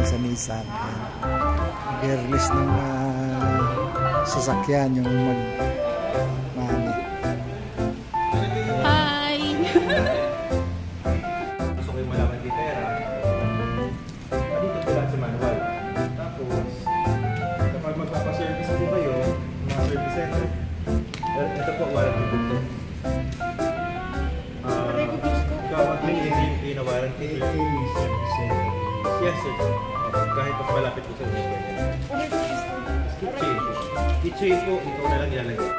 sa Nissan. Nag-release ng sasakyan yung mami. Hi! Gusto ko yung malaman di pera. Dito ko lang sa manual. Tapos, kapag magpapaservice po kayo, mga service center, ito po, warranty book to. Kapag may hindi na warranty, yes sir. Kahit pag malapit po sa inyo. Keychain. Keychain po, ikaw na lang ilalagay.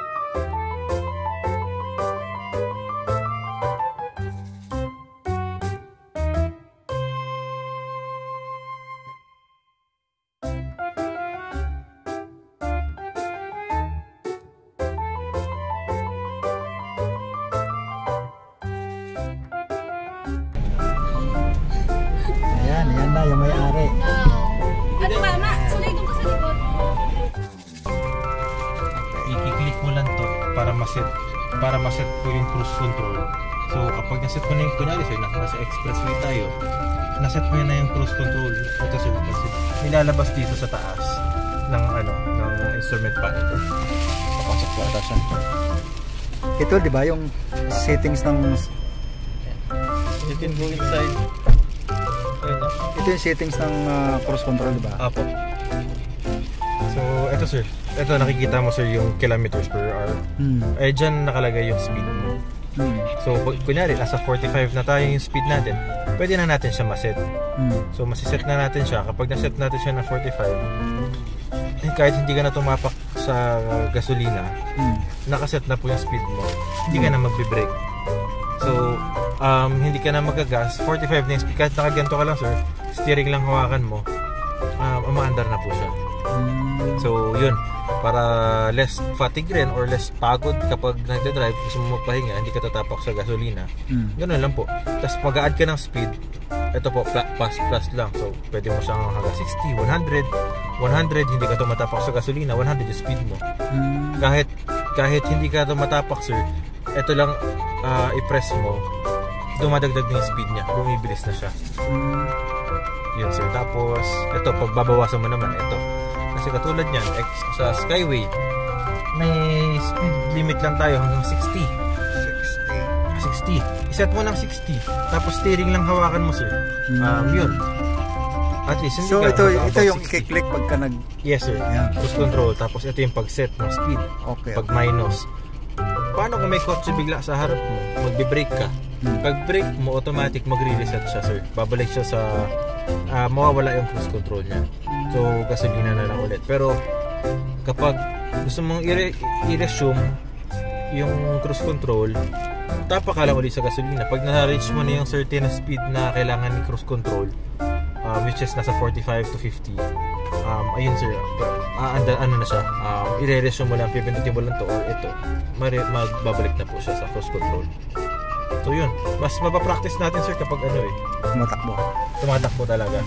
Ayan na yung may-ari. Ano mama? Sulay doon ka sa likod. I-click mo lang to para maset po yung cruise control. So kapag naset mo na yung, kunyari sir, nasa expressway tayo, naset mo na yung cruise control. Ito sir, nilalabas dito sa taas ng instrument panel. Papasok po ata siya. Ito, di ba, yung settings ng... You can go inside. Ito yung settings ng cruise control, di ba? Apo. So, ito sir. Ito nakikita mo sir yung kilometers per hour. Eh, dyan nakalagay yung speed mo. So, kunyari, nasa 45 na tayo yung speed natin. Pwede na natin siya maset. So, masiset na natin siya. Kapag naset natin siya na 45, kahit hindi ka na tumapak sa gasolina, nakaset na po yung speed mo. Hindi ka na magbe-brake. So, hindi ka na magagas. 45 na yung speed. Kahit nakaganto ka lang sir, steering lang hawakan mo, umaandar na po siya. So, yun. Para less fatigue rin or less pagod kapag nagdadrive, gusto mo magpahinga, hindi ka tatapak sa gasolina. Ganun lang po. Tapos mag-a-add ka ng speed. Ito po, plus lang. So, pwede mo siyang hanggang 60, 100, hindi ka tumatapak sa gasolina, 100 yung speed mo. Kahit hindi ka tumatapak sir, ito lang i-press mo, dumadagdag na yung speed niya, bumibilis na siya. Yun sir. Tapos, ito, pag babawasan mo naman, ito. Kasi katulad niyan, sa Skyway, may speed limit lang tayo hanggang 60. 60. Iset mo ng 60. Tapos steering lang hawakan mo sir. Yun. At least, hindi so, ka ito yung i-click pagka nag... Yes sir. Cruise control. Tapos ito yung pag-set ng speed. Okay. Pag minus. Paano kung may kotse bigla sa harap mo? Magbe-brake ka. Pag brake mo, automatic magre-reset siya sir. Babalik siya sa... mawawala yung cruise control niya. So, gasolina na lang ulit. Pero, kapag gusto mong i-resume yung cruise control, tapak ka lang ulit sa gasolina. Pag na-reach mo na yung certain speed na kailangan ni cruise control, which is nasa 45 to 50, ayun sir, ano na siya, i-resume mo lang, pipindutin mo lang to, or ito, magbabalik na po siya sa cruise control. So yun, mas mapapractice natin sir kapag tumatakbo talaga.